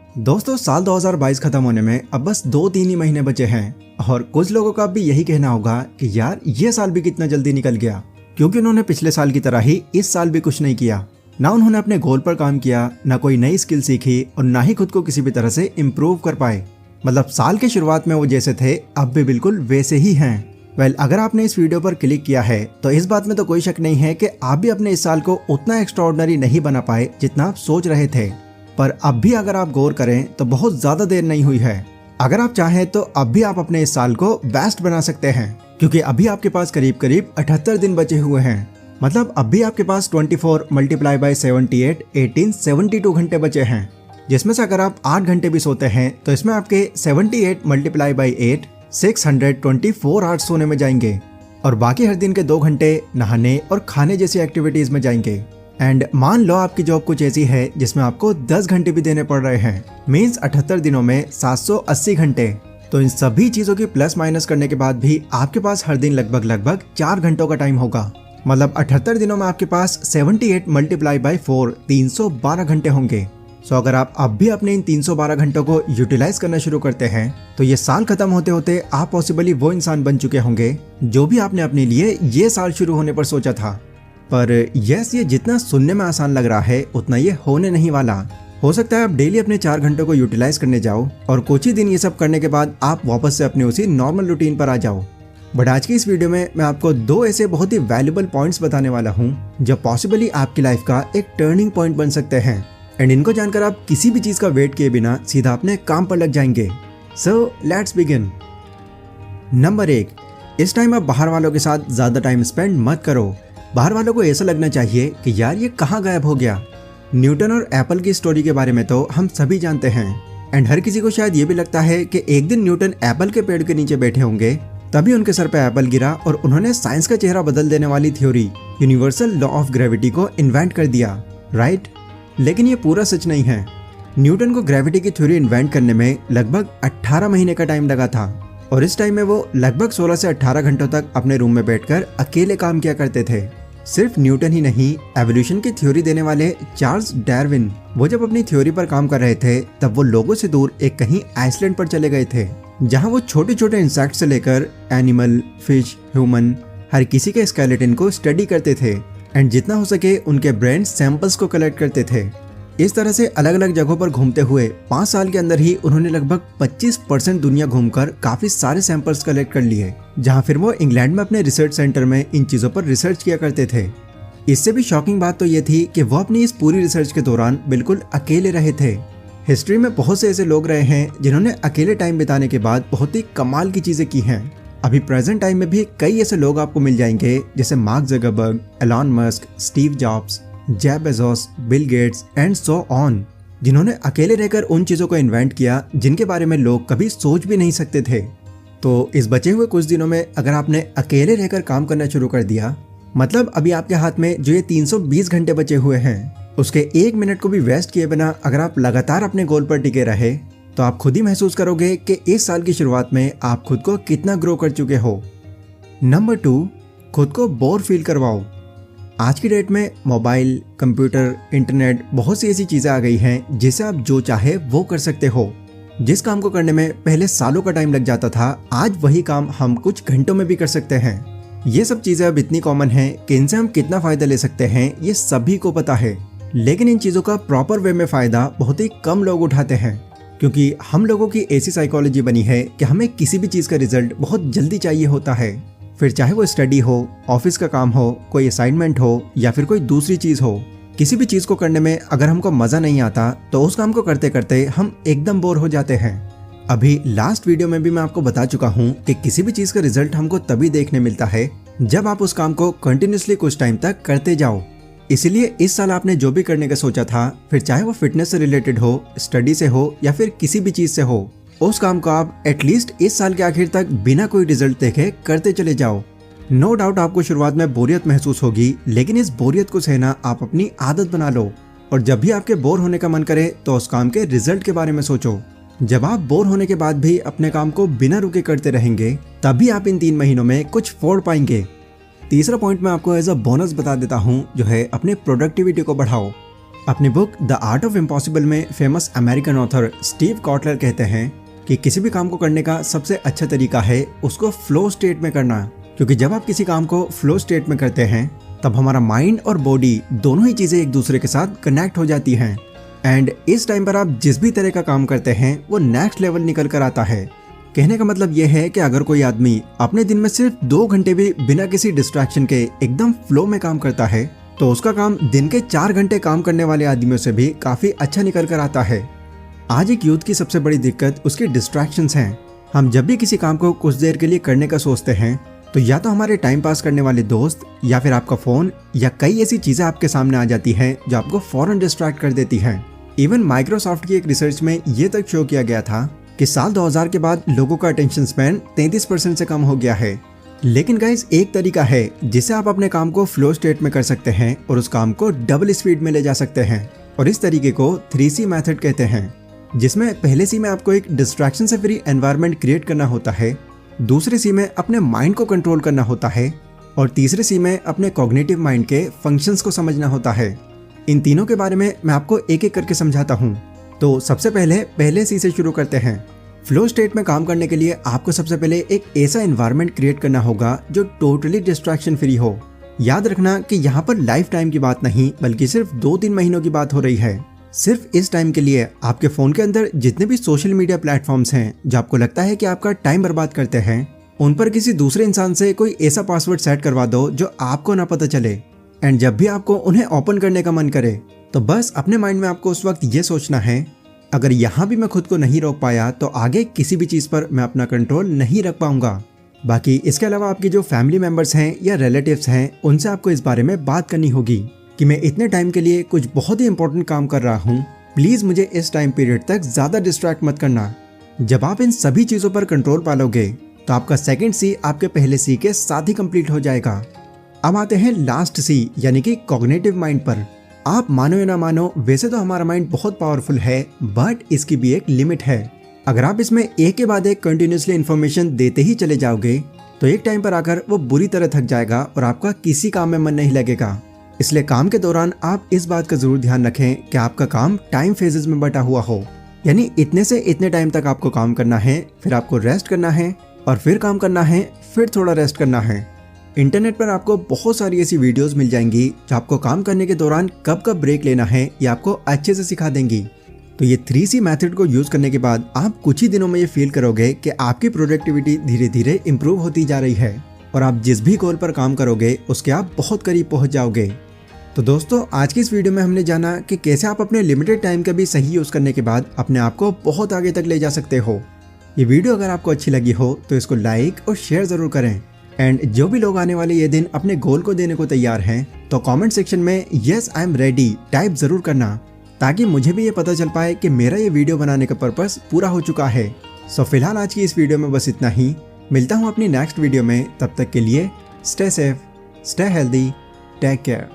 दोस्तों, साल 2022 खत्म होने में अब बस 2-3 ही महीने बचे हैं और कुछ लोगों का भी यही कहना होगा कि यार ये साल भी कितना जल्दी निकल गया, क्योंकि उन्होंने पिछले साल की तरह ही इस साल भी कुछ नहीं किया। ना उन्होंने अपने गोल पर काम किया, ना कोई नई स्किल सीखी और ना ही खुद को किसी भी तरह से इम्प्रूव कर पाए। मतलब साल के शुरुआत में वो जैसे थे अब भी बिल्कुल वैसे ही हैं। अगर आपने इस वीडियो पर क्लिक किया है तो इस बात में तो कोई शक नहीं है कि आप भी अपने इस साल को उतना एक्स्ट्राऑर्डिनरी नहीं बना पाए जितना आप सोच रहे थे। पर अब भी अगर आप गौर करें तो बहुत ज्यादा देर नहीं हुई है। अगर आप चाहें तो अब भी आप अपने इस साल को बेस्ट बना सकते हैं, क्योंकि अभी आपके पास करीब करीब 78 दिन बचे हुए हैं। मतलब अब भी आपके पास 24 मल्टीप्लाई बाय 78 72 घंटे बचे हैं, जिसमें से अगर आप 8 घंटे भी सोते हैं तो इसमें आपके 78 मल्टीप्लाई बाय 8 624 आवर्स सोने में जाएंगे और बाकी हर दिन के 2 घंटे नहाने और खाने जैसी एक्टिविटीज में जाएंगे। एंड मान लो आपकी जॉब कुछ ऐसी है जिसमें आपको 10 घंटे भी देने पड़ रहे हैं, मीन्स 78 दिनों में 780 घंटे। तो इन सभी चीजों की प्लस माइनस करने के बाद भी आपके पास हर दिन लगभग 4 घंटों का टाइम होगा। मतलब 78 दिनों में आपके पास 78 मल्टीप्लाई बाय 4 312 घंटे होंगे। सो अगर आप अब भी अपने इन 312 घंटों को यूटिलाइज करना शुरू करते हैं तो ये साल खत्म होते होते आप पॉसिबली वो इंसान बन चुके होंगे जो भी आपने अपने लिए ये साल शुरू होने पर सोचा था। पर यस, ये जितना सुनने में आसान लग रहा है उतना ये होने नहीं वाला। हो सकता है आप डेली अपने 4 घंटों को यूटिलाइज करने जाओ और कुछ ही दिन ये सब करने के बाद आप वापस से अपने उसी नॉर्मल रूटीन पर आ जाओ। बट आज की इस वीडियो में मैं आपको 2 ऐसे बहुत ही वैल्यूबल पॉइंट्स बताने वाला हूँ जो पॉसिबली आपकी लाइफ का एक टर्निंग पॉइंट बन सकते हैं। एंड इनको जानकर आप किसी भी चीज का वेट किए बिना सीधा अपने काम पर लग जाएंगे। So let's begin. नंबर 1, इस टाइम आप बाहर वालों के साथ ज्यादा टाइम स्पेंड मत करो। बाहर वालों को ऐसा लगना चाहिए कि यार ये कहाँ गायब हो गया। न्यूटन और एप्पल की स्टोरी के बारे में तो हम सभी जानते हैं। एंड हर किसी को शायद ये भी लगता है कि एक दिन न्यूटन एप्पल के पेड़ के नीचे बैठे होंगे, तभी उनके सर पे एप्पल गिरा और उन्होंने साइंस का चेहरा बदल देने वाली theory universal law of gravity को इन्वेंट कर दिया, राइट? लेकिन ये पूरा सच नहीं है। न्यूटन को ग्रेविटी की थ्योरी इन्वेंट करने में लगभग 18 महीने का टाइम लगा था और इस टाइम में वो लगभग 16 से 18 घंटों तक अपने रूम में बैठकर अकेले काम किया करते थे। सिर्फ न्यूटन ही नहीं, एवोल्यूशन की थ्योरी देने वाले चार्ल्स डार्विन, वो जब अपनी थ्योरी पर काम कर रहे थे तब वो लोगों से दूर एक कहीं आइसलैंड पर चले गए थे, जहां वो छोटे छोटे इंसेक्ट से लेकर एनिमल, फिश, ह्यूमन, हर किसी के स्केलेटन को स्टडी करते थे एंड जितना हो सके उनके ब्रेन सैंपल्स को कलेक्ट करते थे। इस तरह से अलग अलग जगहों पर घूमते हुए 5 साल के अंदर ही उन्होंने लगभग 25% दुनिया घूमकर काफी सारे सैंपल्स कलेक्ट कर लिए, जहां फिर वो इंग्लैंड में अपने रिसर्च सेंटर में इन चीजों पर रिसर्च किया करते थे। इससे भी शॉकिंग बात तो ये थी कि वो अपनी इस पूरी रिसर्च के दौरान बिल्कुल अकेले रहे थे। हिस्ट्री में बहुत से ऐसे लोग रहे हैं जिन्होंने अकेले टाइम बिताने के बाद बहुत ही कमाल की चीजें की हैं। अभी प्रेजेंट टाइम में भी कई ऐसे लोग आपको मिल जाएंगे जैसे mark Zuckerberg, Elon Musk, Steve jobs, Jeff Bezos, Bill Gates and so on, जिन्होंने अकेले रहकर उन चीजों को इन्वेंट किया जिनके बारे में लोग कभी सोच भी नहीं सकते थे। तो इस बचे हुए कुछ दिनों में अगर आपने अकेले रहकर काम करना शुरू कर दिया, मतलब अभी आपके हाथ में जो ये 320 घंटे बचे हुए हैं, उसके 1 मिनट को भी वेस्ट किए बिना अगर आप लगातार अपने गोल पर टिके रहे तो आप खुद ही महसूस करोगे कि इस साल की शुरुआत में आप खुद को कितना ग्रो कर चुके हो। नंबर 2, खुद को बोर फील करवाओ। आज की डेट में मोबाइल, कंप्यूटर, इंटरनेट, बहुत सी ऐसी चीजें आ गई हैं जिसे आप जो चाहे वो कर सकते हो। जिस काम को करने में पहले सालों का टाइम लग जाता था, आज वही काम हम कुछ घंटों में भी कर सकते हैं। ये सब चीजें अब इतनी कॉमन हैं कि इनसे हम कितना फायदा ले सकते हैं ये सभी को पता है। लेकिन इन चीजों का प्रॉपर वे में फायदा बहुत ही कम लोग उठाते हैं, क्योंकि हम लोगों की ऐसी साइकोलॉजी बनी है कि हमें किसी भी चीज का रिजल्ट बहुत जल्दी चाहिए होता है। फिर चाहे वो स्टडी हो, ऑफिस का काम हो, कोई असाइनमेंट हो या फिर कोई दूसरी चीज हो, किसी भी चीज को करने में अगर हमको मजा नहीं आता तो उस काम को करते करते हम एकदम बोर हो जाते हैं। अभी लास्ट वीडियो में भी मैं आपको बता चुका हूँ कि किसी भी चीज का रिजल्ट हमको तभी देखने मिलता है जब आप उस काम को कंटिन्यूसली कुछ टाइम तक करते जाओ। इसीलिए इस साल आपने जो भी करने का सोचा था, फिर चाहे वो फिटनेस से रिलेटेड हो, स्टडी से हो या फिर किसी भी चीज से हो, उस काम को आप एटलीस्ट इस साल के आखिर तक बिना कोई रिजल्ट देखे करते चले जाओ। नो डाउट आपको शुरुआत में बोरियत महसूस होगी, लेकिन इस बोरियत को सहना आप अपनी आदत बना लो और जब भी आपके बोर होने का मन करे तो उस काम के रिजल्ट के बारे में सोचो। जब आप बोर होने के बाद भी अपने काम को बिना रुके करते रहेंगे, तभी आप इन 3 महीनों में कुछ फोड़ पाएंगे। तीसरा पॉइंट मैं आपको एज अ बोनस बता देता हूँ, जो है अपने प्रोडक्टिविटी को बढ़ाओ। अपनी book the art of impossible में famous American author Steve Kotler कहते हैं कि किसी भी काम को करने का सबसे अच्छा तरीका है उसको फ्लो स्टेट में करना, क्योंकि जब आप किसी काम को फ्लो स्टेट में करते हैं तब हमारा माइंड और बॉडी दोनों ही चीजें एक दूसरे के साथ कनेक्ट हो जाती हैं एंड इस टाइम पर आप जिस भी तरह का काम करते हैं वो नेक्स्ट लेवल निकल कर आता है। कहने का मतलब ये है कि अगर कोई आदमी अपने दिन में सिर्फ 2 घंटे भी बिना किसी डिस्ट्रैक्शन के एकदम फ्लो में काम करता है तो उसका काम दिन के 4 घंटे काम करने वाले आदमियों से भी काफी अच्छा निकल कर आता है। आज एक यूथ की सबसे बड़ी दिक्कत उसके डिस्ट्रैक्शंस हैं। हम जब भी किसी काम को कुछ देर के लिए करने का सोचते हैं तो या तो हमारे टाइम पास करने वाले दोस्त या फिर आपका फोन या कई ऐसी चीजें आपके सामने आ जाती हैं जो आपको फौरन डिस्ट्रैक्ट कर देती हैं। इवन माइक्रोसॉफ्ट की एक रिसर्च में ये तक शो किया गया था कि साल 2000 के बाद लोगों का अटेंशन स्पैन 33% से कम हो गया है। लेकिन गाइस एक तरीका है जिससे आप अपने काम को फ्लो स्टेट में कर सकते हैं और उस काम को डबल स्पीड में ले जा सकते हैं, और इस तरीके को 3C मेथड कहते हैं, जिसमें पहले सी में आपको एक डिस्ट्रैक्शन से फ्री एनवायरनमेंट क्रिएट करना होता है, दूसरे सी में अपने माइंड को कंट्रोल करना होता है और तीसरे सी में अपने कॉग्निटिव माइंड के फंक्शंस को समझना होता है। इन तीनों के बारे में मैं आपको एक एक करके समझाता हूँ। तो सबसे पहले सी से शुरू करते हैं। फ्लो स्टेट में काम करने के लिए आपको सबसे पहले एक ऐसा एनवायरनमेंट क्रिएट करना होगा जो टोटली डिस्ट्रैक्शन फ्री हो। याद रखना कि यहाँ पर लाइफ टाइम की बात नहीं बल्कि सिर्फ 2-3 महीनों की बात हो रही है। सिर्फ इस टाइम के लिए आपके फोन के अंदर जितने भी सोशल मीडिया प्लेटफॉर्म्स हैं जो आपको लगता है कि आपका टाइम बर्बाद करते हैं, उन पर किसी दूसरे इंसान से कोई ऐसा पासवर्ड सेट करवा दो जो आपको ना पता चले। एंड जब भी आपको उन्हें ओपन करने का मन करे तो बस अपने माइंड में आपको उस वक्त ये सोचना है, अगर यहाँ भी मैं खुद को नहीं रोक पाया तो आगे किसी भी चीज पर मैं अपना कंट्रोल नहीं रख पाऊंगा। बाकी इसके अलावा आपकी जो फैमिली मेंबर्स हैं या रिलेटिव्स हैं उनसे आपको इस बारे में बात करनी होगी कि मैं इतने टाइम के लिए कुछ बहुत ही इंपॉर्टेंट काम कर रहा हूँ, प्लीज मुझे इस टाइम पीरियड तक ज्यादा डिस्ट्रैक्ट मत करना। जब आप इन सभी चीजों पर कंट्रोल पालोगे तो आपका सेकंड सी आपके पहले सी के साथ ही कंप्लीट हो जाएगा। अब आते हैं लास्ट सी यानी कि कॉग्निटिव माइंड पर। आप मानो या ना मानो वैसे तो हमारा माइंड बहुत पावरफुल है, बट इसकी भी एक लिमिट है। अगर आप इसमें एक के बाद एक कंटिन्यूसली इन्फॉर्मेशन देते ही चले जाओगे तो एक टाइम पर आकर वो बुरी तरह थक जाएगा और आपका किसी काम में मन नहीं लगेगा। इसलिए काम के दौरान आप इस बात का जरूर ध्यान रखें कि आपका काम टाइम फेजेस में बटा हुआ हो, यानी इतने से इतने टाइम तक आपको काम करना है, फिर आपको रेस्ट करना है और फिर काम करना है, फिर थोड़ा रेस्ट करना है। इंटरनेट पर आपको बहुत सारी ऐसी वीडियोस मिल जाएंगी जो आपको काम करने के दौरान कब कब ब्रेक लेना है ये आपको अच्छे से सिखा देंगी। तो ये 3C मेथड को यूज करने के बाद आप कुछ ही दिनों में ये फील करोगे कि आपकी प्रोडक्टिविटी धीरे धीरे इंप्रूव होती जा रही है और आप जिस भी गोल पर काम करोगे उसके आप बहुत करीब पहुंच जाओगे। तो दोस्तों आज की इस वीडियो में हमने जाना कि कैसे आप अपने लिमिटेड टाइम का भी सही यूज करने के बाद अपने आप को बहुत आगे तक ले जा सकते हो। ये वीडियो अगर आपको अच्छी लगी हो तो इसको लाइक और शेयर जरूर करें। एंड जो भी लोग आने वाले ये दिन अपने गोल को देने को तैयार हैं तो कमेंट सेक्शन में yes I am ready type जरूर करना, ताकि मुझे भी ये पता चल पाए कि मेरा ये वीडियो बनाने का पर्पस पूरा हो चुका है। सो फिलहाल आज की इस वीडियो में बस इतना ही। मिलता हूँ अपनी नेक्स्ट वीडियो में, तब तक के लिए stay safe, stay healthy, take care.